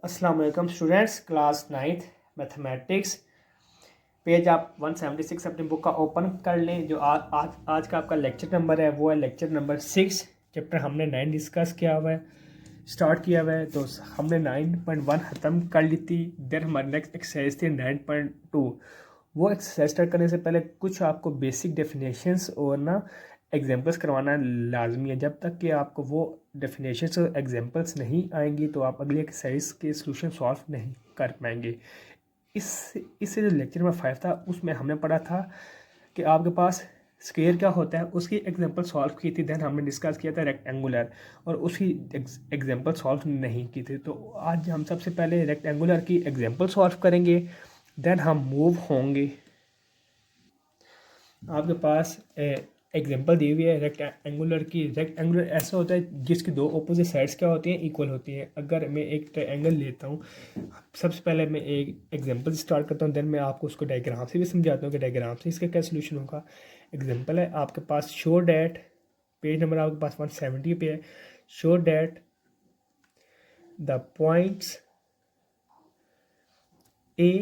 अस्सलाम वालेकुम students, class 9th mathematics. Page आप 176 अपनी बुक का ओपन कर लें। जो आज का आपका लेक्चर नंबर है वो है लेक्चर नंबर 6। चैप्टर हमने 9 डिस्कस किया हुआ है, स्टार्ट किया हुआ है। तो हमने 9.1 ख़त्म कर ली थी। देन हमारी नेक्स्ट एक्सरसाइज थी 9.2। वो एक्सरसाइज स्टार्ट करने से पहले कुछ आपको बेसिक डेफिनेशंस और ना एग्जांपल्स करवाना लाजमी है। जब तक कि आपको वो डेफिनेशंस और एग्जांपल्स नहीं आएंगी तो आप अगली एक्सरसाइज के सॉल्यूशन सॉल्व नहीं कर पाएंगे। इससे जो लेक्चर नंबर 5 था उसमें हमने पढ़ा था कि आपके पास स्क्वायर क्या होता है, उसकी एग्जांपल सॉल्व की थी। देन हमने डिस्कस किया था रेक्टेंगुलर और उसकी एग्जांपल सॉल्व नहीं की थी। तो आज हम सबसे पहले रेक्टेंगुलर की एग्जांपल सॉल्व करेंगे, देन हम मूव होंगे। आपके पास एग्जांपल दी हुई है रेक्टेंगुलर की। रेक्टेंगुलर ऐसा होता है जिसकी दो ऑपोजिट साइड्स क्या होती हैं, इक्वल होती हैं। अगर मैं एक ट्रायंगल लेता हूँ, सबसे पहले मैं एक एग्जांपल स्टार्ट करता हूँ, देन मैं आपको उसको डायग्राम से भी समझाता हूँ कि डायग्राम से इसका क्या सोल्यूशन होगा। एग्जांपल है आपके पास, शो डैट, पेज नंबर आपके पास 170 पे है। Show that the points A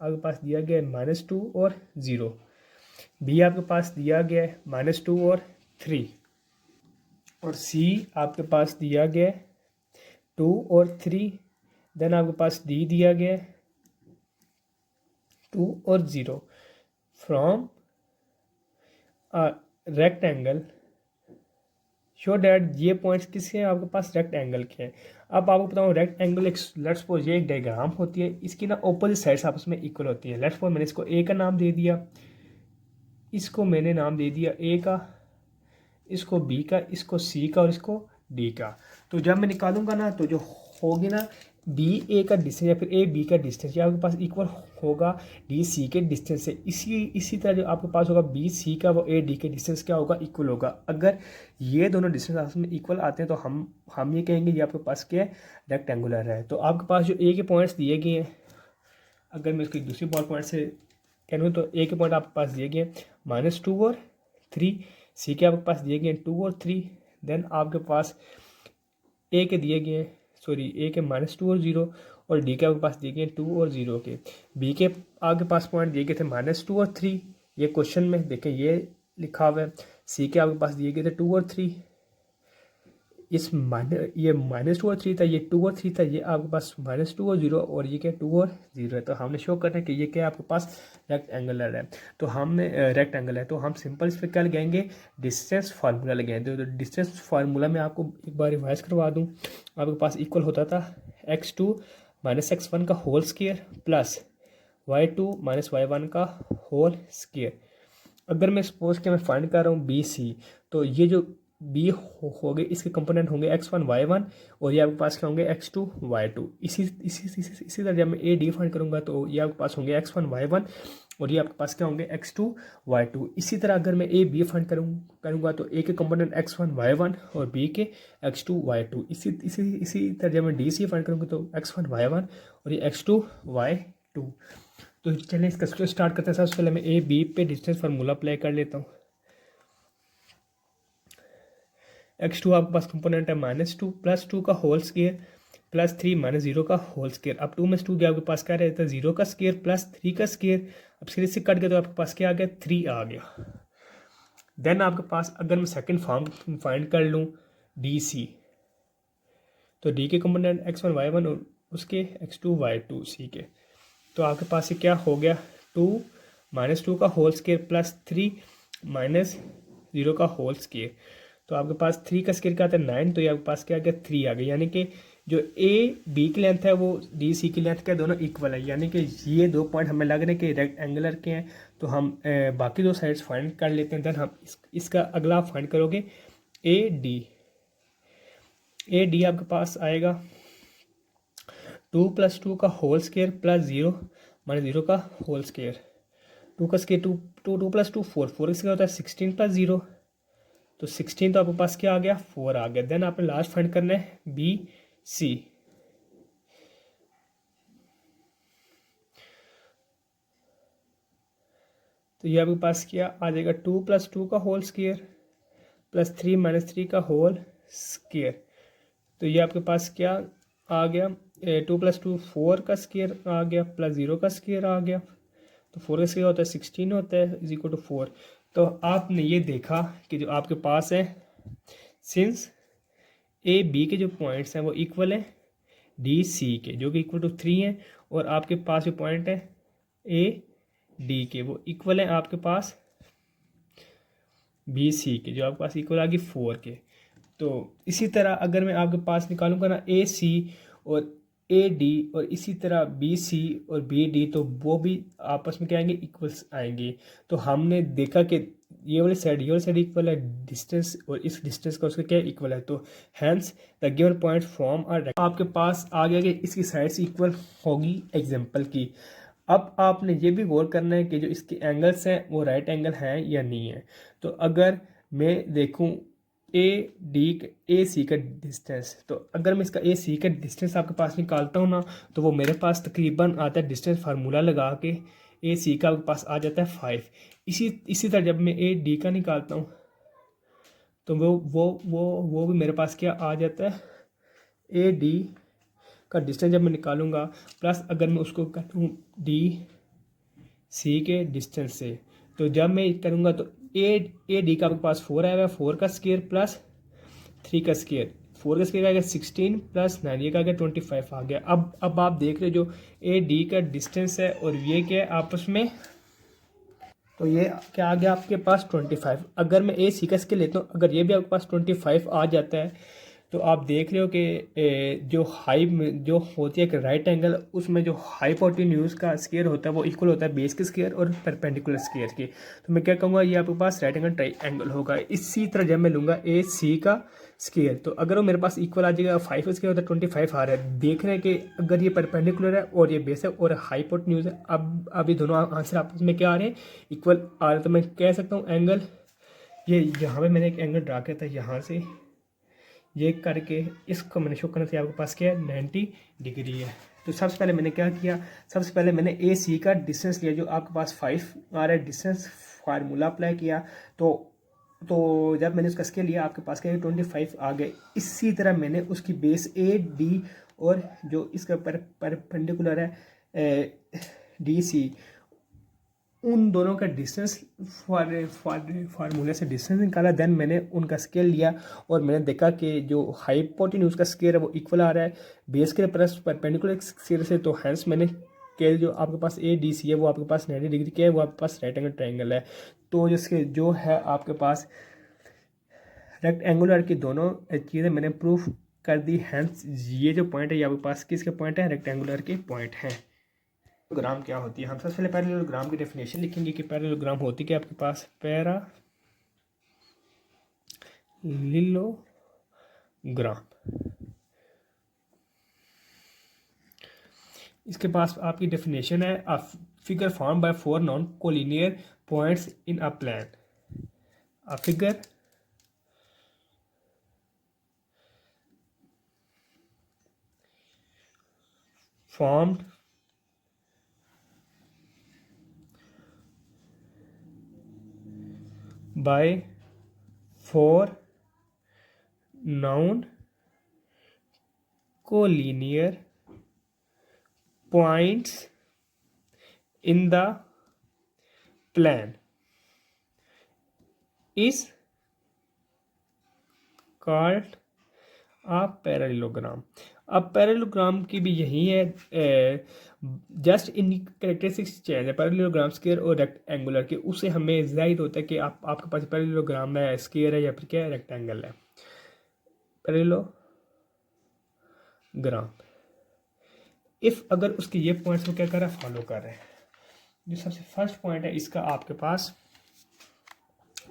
आपके पास दिया गया है -2 और 0, बी आपके पास दिया गया है -2 और 3, और सी आपके पास दिया गया है 2 और 3। देन आपके पास डी दिया गया है 2 और 0। फ्रॉम रेक्टेंगल शो डैट, ये पॉइंट्स किसके हैं, आपके पास रेक्टेंगल के हैं। अब आपको बताऊँ, रेक्टेंगल एक, लेट्स सपोज ये एक डायग्राम होती है, इसकी ना ऑपोजिट साइड्स आपस में इक्वल होती है। लेट्स सपोज मैंने इसको ए का नाम दे दिया, इसको मैंने नाम दे दिया ए का, इसको बी का, इसको सी का और इसको डी का। तो जब मैं निकालूंगा ना तो जो होगी ना, बी ए का डिस्टेंस या फिर ए बी का डिस्टेंस ये आपके पास इक्वल होगा डी सी के डिस्टेंस से। इसी तरह जो आपके पास होगा बी सी का, वो ए डी के डिस्टेंस क्या होगा, इक्वल होगा। अगर ये दोनों डिस्टेंस आपस में इक्वल आते हैं तो हम ये कहेंगे ये आपके पास क्या है, रेक्टेंगुलर है। तो आपके पास जो ए के पॉइंट्स दिए गए हैं, अगर मैं इसको दूसरी बॉल पॉइंट से कहूँ तो ए के पॉइंट आपके पास दिए गए -2 और 3, सी के आपके पास दिए गए 2 और 3। देन आपके पास ए के दिए गए, सॉरी ए के -2 और 0, और डी के आपके पास दिए गए 2 और 0 के। बी के आपके पास पॉइंट दिए गए थे -2 और 3, ये क्वेश्चन में देखें ये लिखा हुआ है। सी के आपके पास दिए गए थे 2 और 3, ये -2 और 3 था, ये 2 और 3 था, ये आपके पास -2 और 0, और ये क्या 2 और 0 है। तो हमने शो करना है कि ये क्या आपके पास रेक्टेंगुलर है। तो हमने रेक्टेंगल है तो हम सिंपल इस पर क्या लगाएंगे, डिस्टेंस फार्मूला लगाएंगे। तो डिस्टेंस फार्मूला में आपको एक बार रिवाइज करवा दूँ। आपके पास इक्वल होता था x2 - x1 का whole square plus y2 - y1 का होल स्क्वायर। अगर मैं सपोज कि मैं फाइंड कर रहा हूँ बी सी, तो ये जो बी हो गए इसके कंपोनेंट होंगे x1 y1, और ये आपके पास क्या होंगे x2 y2। इसी तरह जब मैं ए डी फाइंड करूँगा तो ये आपके पास होंगे x1 y1, और ये आपके पास क्या होंगे x2 y2। इसी तरह अगर मैं ए बी फाइंड करूँगा तो ए के कंपोनेंट x1 y1 और बी के x2 y2। इसी तरह जब मैं डी सी फाइंड करूँगा तो x1 y1 और ये x2 y2। तो चलिए इसका स्टार्ट करते हैं। सबसे पहले मैं ए बी पे डिस्टेंस फार्मूला अप्लाई कर लेता हूँ। x2 आपके पास कंपोनेंट है -2 प्लस 2 का होल स्क्वायर प्लस 3 -0 का होल स्क्वायर। अब 2 में 2 गया, आपके पास क्या रहता है 0 का स्क्वायर प्लस 3 का स्क्वायर। अब सीरीज से कट गया तो आपके पास क्या आ गया, 3 आ गया। देन आपके पास अगर मैं सेकंड फॉर्म फाइंड कर लूँ डी सी, तो डी के कंपोनेंट x1 y1 और उसके x2 y2 सी के। तो आपके पास ये क्या हो गया, 2 -2 का होल स्क्वायर प्लस 3 -0 का होल स्क्वायर। तो आपके पास 3 का स्क्वायर क्या आता है 9, तो ये आपके पास क्या आ गया 3 आ गया। यानी कि जो ए बी की लेंथ है वो डी सी की लेंथ के दोनों इक्वल है। यानी कि ये दो पॉइंट हमें लग रहे हैं कि रेक्टेंगुलर के हैं। तो हम बाकी दो साइड्स फाइंड कर लेते हैं। देन हम इसका अगला फाइंड करोगे ए डी। ए डी आपके पास आएगा 2 + 2 का होल स्क्वायर प्लस 0 -0 का होल स्क्वायर। 2 का स्क्वायर 2 + 2 4 4 इसका होता है 16 + 0, तो 16 तो आपके पास क्या आ गया 4 आ गया। देन आपने लास्ट फाइंड करना है बी सी। तो ये आपके पास क्या आ जाएगा 2 + 2 का होल स्क्वायर प्लस 3 - 3 का होल स्क्वायर। तो ये आपके पास क्या आ गया 2 + 2 4 का स्क्वायर आ गया प्लस 0 का स्क्वायर आ गया, तो 4 का स्क्वायर होता है 16 होता है इज इक्वल टू 4। तो आपने ये देखा कि जो आपके पास है सिंस ए बी के जो पॉइंट्स हैं वो इक्वल हैं डी सी के जो कि इक्वल टू 3 है, और आपके पास जो पॉइंट है ए डी के वो इक्वल है आपके पास बी सी के जो आपके पास इक्वल आ गई 4 के। तो इसी तरह अगर मैं आपके पास निकालूंगा ना ए सी और ए डी और इसी तरह बी सी और बी डी, तो वो भी आपस में क्या आएंगे, इक्वल्स आएंगे। तो हमने देखा कि ये वाली साइड इक्वल है डिस्टेंस, और इस डिस्टेंस का उसका क्या इक्वल है, तो hence the given point form are आपके पास आ गया कि इसकी साइड्स इक्वल होगी एग्जांपल की। अब आपने ये भी गौर करना है कि जो इसके एंगल्स हैं वो राइट एंगल हैं या नहीं है। तो अगर मैं देखूं ए सी का डिस्टेंस, तो अगर मैं इसका ए सी का डिस्टेंस आपके पास निकालता हूँ ना, तो वो मेरे पास तकरीबन आता है डिस्टेंस फार्मूला लगा के ए सी का आपके पास आ जाता है 5। इसी तरह जब मैं ए डी का निकालता हूँ तो वो भी मेरे पास क्या आ जाता है, ए डी का डिस्टेंस जब मैं निकालूंगा प्लस अगर मैं उसको करूँ डी सी के डिस्टेंस से, तो जब मैं करूँगा तो ए डी का आपके पास 4 आएगा, 4 का स्क्वायर प्लस 3 का स्क्वायर, 4 का स्क्वायर आ गया 16 प्लस 9 ये का आ गया 25 आ गया। अब आप देख रहे हो जो ए डी का डिस्टेंस है और ये क्या है आपस में, तो ये क्या आ गया आपके पास 25। अगर मैं ए सी का स्केल लेता हूँ, अगर ये भी आपके पास 25 आ जाता है, तो आप देख रहे हो कि जो जो होती है एक राइट एंगल, उसमें जो हाइपोटेन्यूज का स्क्वायर होता है वो इक्वल होता है बेस के स्क्वायर और परपेंडिकुलर स्क्वायर के। तो मैं क्या कहूँगा, ये आपके पास राइट एंगल ट्रायंगल होगा। इसी तरह जब मैं लूँगा ए सी का स्क्वायर, तो अगर वो मेरे पास इक्वल आ जाएगा 5 का स्क्वायर होता है 25 आ रहा है। देख रहे हैं कि अगर ये परपेंडिकुलर है और ये बेस है और हाइपोटेन्यूज है, अब अभी दोनों आंसर आपस में क्या आ रहे हैं, इक्वल आ रहे हैं। तो मैं कह सकता हूँ एंगल, ये यहाँ पे मैंने एक एंगल ड्रा किया था, यहाँ से ये करके इसको मैंने शो करना था, आपके पास क्या है 90 डिग्री है। तो सबसे पहले मैंने क्या किया, सबसे पहले मैंने ए सी का डिस्टेंस लिया जो आपके पास 5 आ रहा है, डिस्टेंस फार्मूला अप्लाई किया। तो जब मैंने उसका स्केल लिया आपके पास क्या 25 आ गए। इसी तरह मैंने उसकी बेस ए डी और जो इसका परपेंडिकुलर है डी सी, उन दोनों का डिस्टेंस फार्मूले से डिस्टेंस निकाला। देन मैंने उनका स्केल लिया और मैंने देखा कि जो हाइपोटेन्यूज का स्केल है वो इक्वल आ रहा है बेस के प्लस परपेंडिकुलर स्केल से। तो हैंस मैंने के जो आपके पास ए डी सी है वो आपके पास 90 डिग्री के है, वो आपके पास राइट एंगल ट्रायंगल है। तो जिसके जो है आपके पास रेक्टेंगुलर की दोनों चीज़ें मैंने प्रूफ कर दी। हैंस ये जो पॉइंट है ये आपके पास किसके पॉइंट है, रेक्टेंगुलर के पॉइंट हैं। पैरेललोग्राम क्या होती है, हम सबसे पहले पैरेललोग्राम की डेफिनेशन लिखेंगे कि पैरेललोग्राम होती क्या आपके पास, पैरेललोग्राम, इसके पास आपकी डेफिनेशन है, a figure form by 4 non collinear points in a plan, a figure formed by 4 non collinear points in the plan is called a parallelogram. अब पैरेललोग्राम की भी यही है, जस्ट इन कैरेक्टरिस्टिक्स चेंज है parallelogram square और rectangular के, उससे हमें जाहिर होता है कि आपके पास पैरेललोग्राम है, स्क्वायर है या फिर क्या है, रेक्टेंगल है। पैरेललोग्राम इफ अगर उसके ये पॉइंट्स को क्या कर रहा है, फॉलो कर रहे हैं। जो सबसे फर्स्ट पॉइंट है इसका आपके पास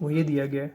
वो ये दिया गया है